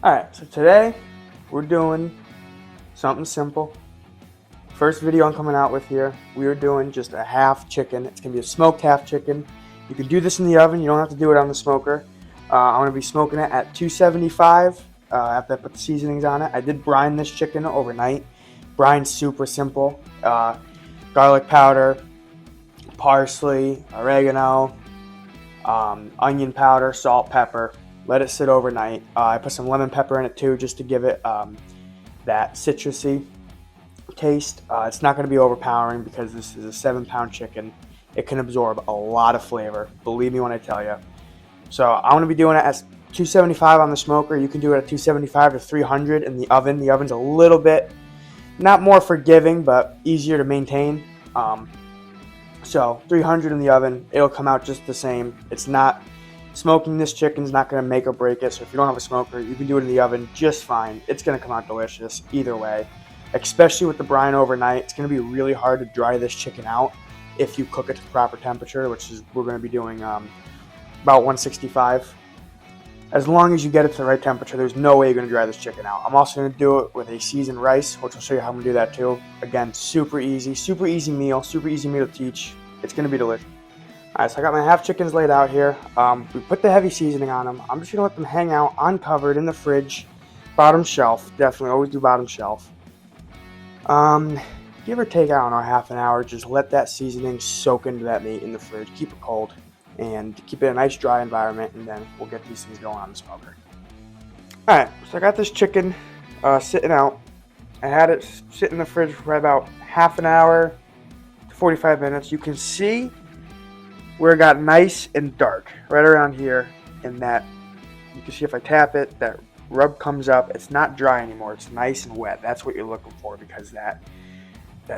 Alright, so today we're doing something simple. First video I'm coming out with here, we are doing just a half chicken. It's going to be a smoked half chicken. You can do this in the oven, you don't have to do it on the smoker. I'm going to be smoking it at 275 after I put the seasonings on it. I did brine this chicken overnight. Brine's super simple. Garlic powder, parsley, oregano, onion powder, salt, pepper. Let it sit overnight. I put some lemon pepper in it too, just to give it that citrusy taste. It's not going to be overpowering because this is a 7-pound chicken. It can absorb a lot of flavor, believe me when I tell you. So I'm going to be doing it at 275 on the smoker. You can do it at 275 to 300 in the oven. The oven's a little bit, not more forgiving, but easier to maintain. So 300 in the oven, it'll come out just the same. It's not, smoking this chicken's not going to make or break it. So if you don't have a smoker, you can do it in the oven just fine. It's going to come out delicious either way, especially with the brine overnight. It's going to be really hard to dry this chicken out if you cook it to the proper temperature, which is we're going to be doing about 165. As long as you get it to the right temperature, there's no way you're going to dry this chicken out. I'm also going to do it with a seasoned rice, which I'll show you how I'm going to do that too. Again, super easy meal to teach. It's going to be delicious. All right, so I got my half chickens laid out here. We put the heavy seasoning on them. I'm just going to let them hang out uncovered in the fridge. Bottom shelf, definitely always do bottom shelf. Give or take, I don't know, half an hour. Just let that seasoning soak into that meat in the fridge. Keep it cold and keep it in a nice dry environment, and then we'll get these things going on the smoker. All right, so I got this chicken sitting out. I had it sit in the fridge for about half an hour to 45 minutes. You can see where it got nice and dark right around here, and that you can see if I tap it, that rub comes up. It's not dry anymore. It's nice and wet. That's what you're looking for, because that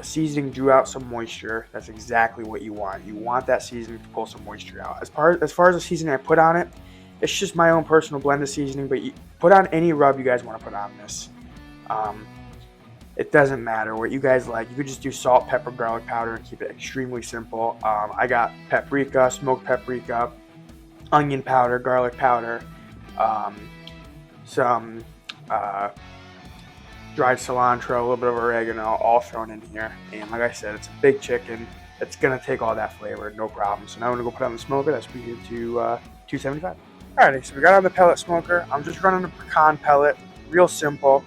seasoning drew out some moisture. That's exactly what you want. You want that seasoning to pull some moisture out. As far as the seasoning I put on it, it's just my own personal blend of seasoning, but you put on any rub you guys want to put on this. It doesn't matter what you guys like. You could just do salt, pepper, garlic powder and keep it extremely simple. I got paprika, smoked paprika, onion powder, garlic powder, some dried cilantro, a little bit of oregano, all thrown in here. And like I said, it's a big chicken. It's going to take all that flavor, no problem. So now I'm going to go put it on the smoker. That's preheated to 275. Alrighty, so we got on the pellet smoker. I'm just running a pecan pellet, real simple.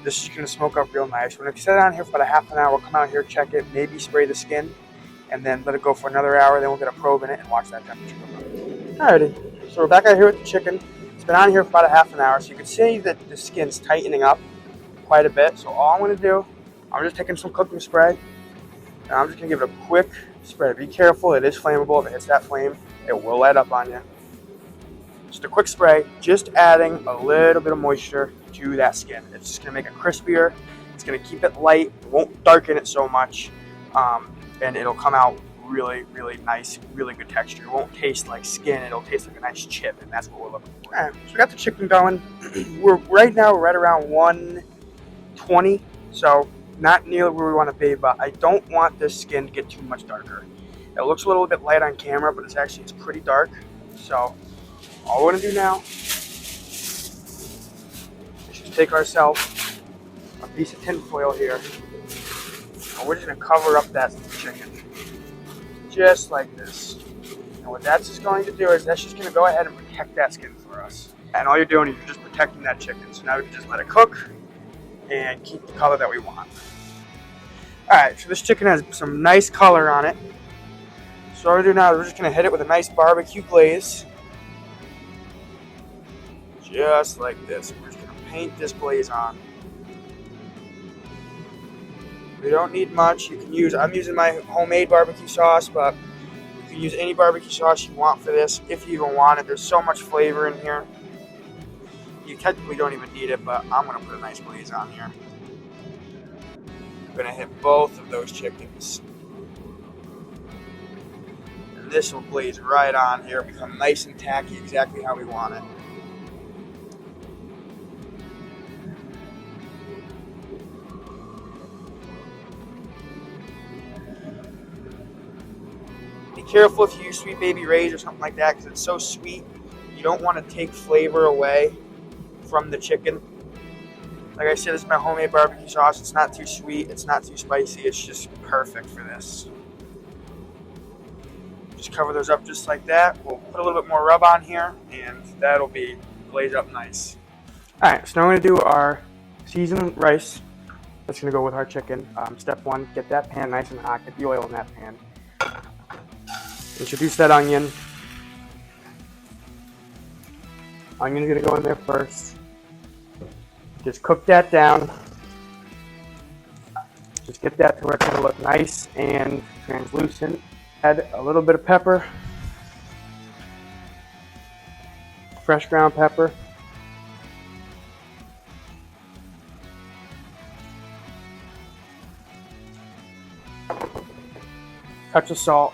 This is going to smoke up real nice. When we set it on here for about a half an hour, we'll come out here, check it, maybe spray the skin, and then let it go for another hour. Then we'll get a probe in it and watch that temperature go up. Alrighty, so we're back out here with the chicken. It's been on here for about a half an hour, so you can see that the skin's tightening up quite a bit. So all I'm going to do, I'm just taking some cooking spray, and I'm just going to give it a quick spray. Be careful, it is flammable. If it hits that flame, it will light up on you. Just a quick spray, just adding a little bit of moisture to that skin. It's just going to make it crispier. It's going to keep it light. It won't darken it so much, and it'll come out really, really nice, really good texture. It won't taste like skin. It'll taste like a nice chip, and that's what we're looking for. All right, so we got the chicken going. We're right around 120, so not nearly where we want to be, but I don't want this skin to get too much darker. It looks a little bit light on camera, but it's pretty dark. So all we're going to do now is just take ourselves a piece of tin foil here, and we're just going to cover up that chicken, just like this. And what that's just going to do is that's just going to go ahead and protect that skin for us. And all you're doing is you're just protecting that chicken. So now we can just let it cook and keep the color that we want. Alright, so this chicken has some nice color on it. So what we're doing now is we're just going to hit it with a nice barbecue glaze. Just like this. We're just going to paint this glaze on. We don't need much. You can use, I'm using my homemade barbecue sauce, but you can use any barbecue sauce you want for this, if you even want it. There's so much flavor in here. You technically don't even need it, but I'm going to put a nice glaze on here. I'm going to hit both of those chickens. And this will glaze right on here, become nice and tacky, exactly how we want it. Be careful if you use Sweet Baby Ray's or something like that, because it's so sweet. You don't want to take flavor away from the chicken. Like I said, this is my homemade barbecue sauce. It's not too sweet, it's not too spicy, it's just perfect for this. Just cover those up just like that. We'll put a little bit more rub on here, and that'll be glaze up nice. Alright, so now we're going to do our seasoned rice. That's going to go with our chicken. Step one, get that pan nice and hot. Get the oil in that pan. Introduce that onion. Onion's going to go in there first. Just cook that down. Just get that to where it's going to look nice and translucent. Add a little bit of pepper. Fresh ground pepper. Touch of salt.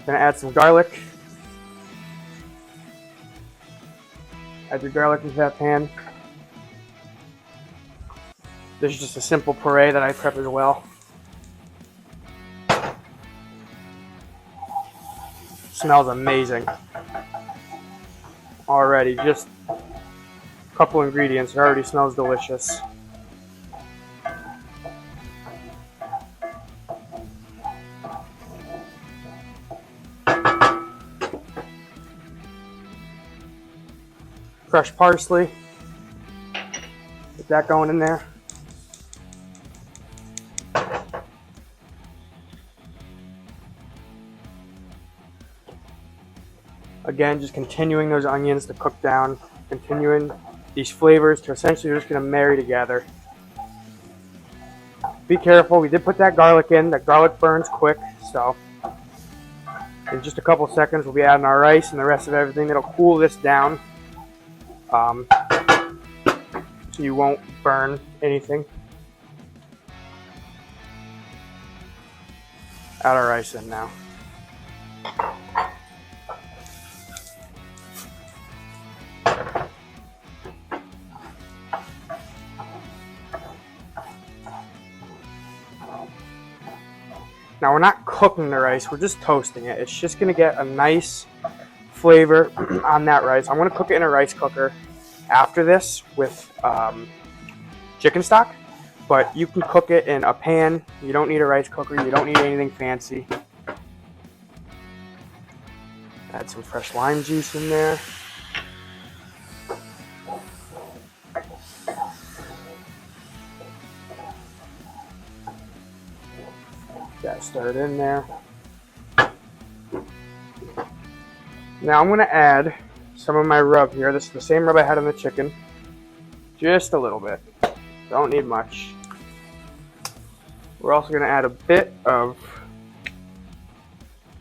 Gonna add some garlic. Add your garlic into that pan. This is just a simple puree that I prep as well. Smells amazing. Already, just a couple ingredients. It already smells delicious. Fresh parsley. Get that going in there. Again, just continuing those onions to cook down, continuing these flavors to essentially just going to marry together. Be careful, we did put that garlic in. That garlic burns quick, so in just a couple seconds we'll be adding our rice and the rest of everything. It'll cool this down so you won't burn anything. Add our rice in now. Now we're not cooking the rice, we're just toasting it. It's just gonna get a nice flavor on that rice. I'm gonna cook it in a rice cooker after this with chicken stock, but you can cook it in a pan. You don't need a rice cooker, you don't need anything fancy. Add some fresh lime juice in there. That stirred in there. Now I'm going to add some of my rub here. This is the same rub I had on the chicken. Just a little bit. Don't need much. We're also going to add a bit of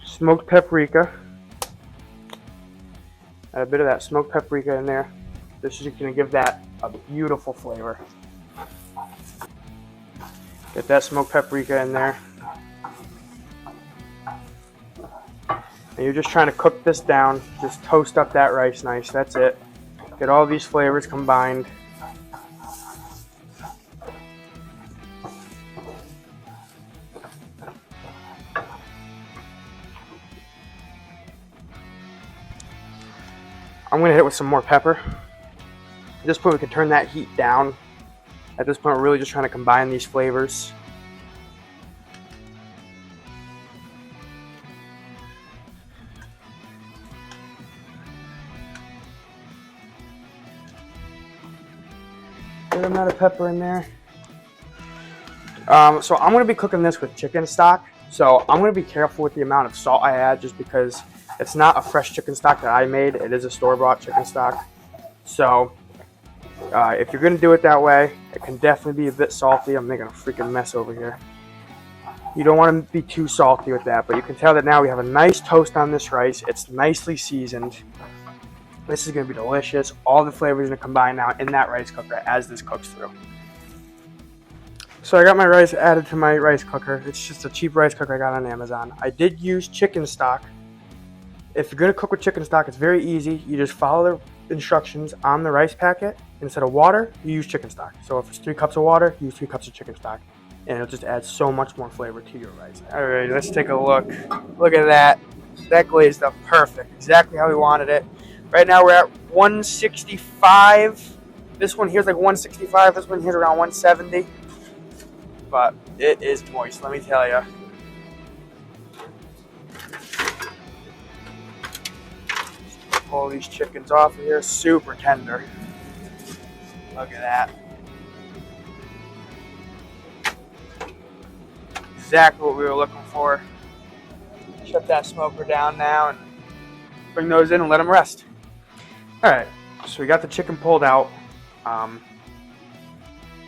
smoked paprika. Add a bit of that smoked paprika in there. This is going to give that a beautiful flavor. Get that smoked paprika in there. And you're just trying to cook this down. Just toast up that rice nice. That's it. Get all these flavors combined. I'm going to hit it with some more pepper. At this point, we can turn that heat down. At this point, we're really just trying to combine these flavors. Good amount of pepper in there. So I'm going to be cooking this with chicken stock. So I'm going to be careful with the amount of salt I add just because it's not a fresh chicken stock that I made. It is a store-bought chicken stock. So if you're going to do it that way, it can definitely be a bit salty. I'm making a freaking mess over here. You don't want to be too salty with that, but you can tell that now we have a nice toast on this rice. It's nicely seasoned. This is going to be delicious. All the flavors are going to combine now in that rice cooker as this cooks through. So I got my rice added to my rice cooker. It's just a cheap rice cooker I got on Amazon. I did use chicken stock. If you're going to cook with chicken stock, it's very easy. You just follow the instructions on the rice packet. Instead of water, you use chicken stock. So if it's 3 cups of water, use 3 cups of chicken stock. And it'll just add so much more flavor to your rice. All right, let's take a look. Look at that. That glazed up perfect, exactly how we wanted it. Right now we're at 165. This one here's like 165. This one here's around 170. But it is moist, let me tell you. Pull these chickens off of here, super tender. Look at that. Exactly what we were looking for. Shut that smoker down now and bring those in and let them rest. Alright, so we got the chicken pulled out.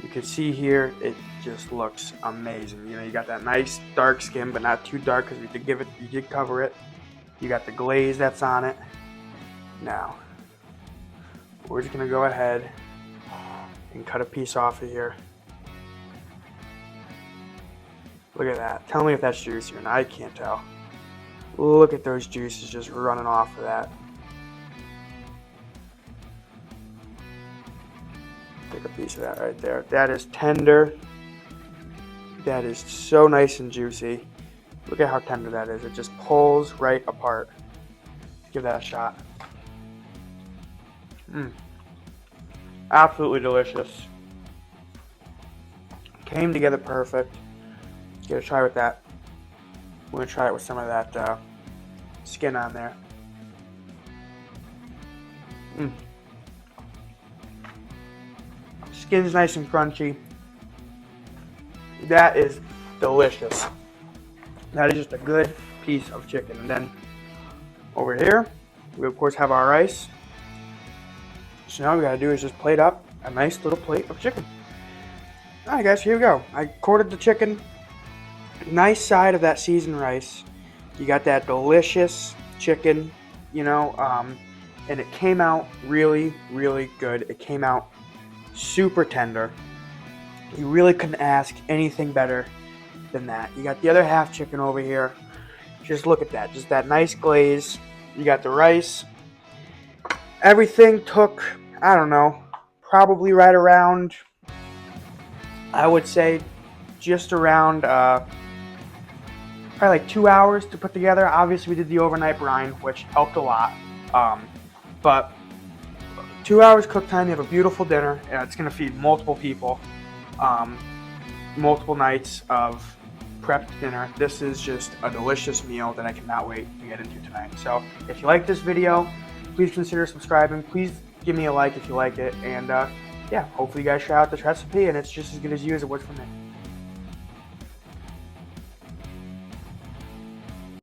You can see here, it just looks amazing. You know, you got that nice dark skin, but not too dark because you did cover it. You got the glaze that's on it. Now, we're just gonna go ahead and cut a piece off of here. Look at that. Tell me if that's juicy or not. I can't tell. Look at those juices just running off of that. Take a piece of that right there. That is tender. That is so nice and juicy. Look at how tender that is. It just pulls right apart. Give that a shot. Absolutely delicious. Came together perfect. Get a try with that. We're gonna try it with some of that skin on there. Skin's nice and crunchy. That is delicious. That is just a good piece of chicken. And then over here, we of course have our rice. So now all we gotta do is just plate up a nice little plate of chicken. Alright guys, here we go. I quartered the chicken. Nice side of that seasoned rice. You got that delicious chicken, you know, and it came out really, really good. It came out super tender. You really couldn't ask anything better than that. You got the other half chicken over here. Just look at that. Just that nice glaze. You got the rice. Everything took, I don't know, probably right around, I would say, just around, probably like 2 hours to put together. Obviously, we did the overnight brine, which helped a lot. But 2 hours cook time, you have a beautiful dinner. It's going to feed multiple people. Multiple nights of prepped dinner. This is just a delicious meal that I cannot wait to get into tonight. So if you like this video, please consider subscribing. Please give me a like if you like it. And yeah, hopefully you guys try out this recipe and it's just as good as you as it was for me.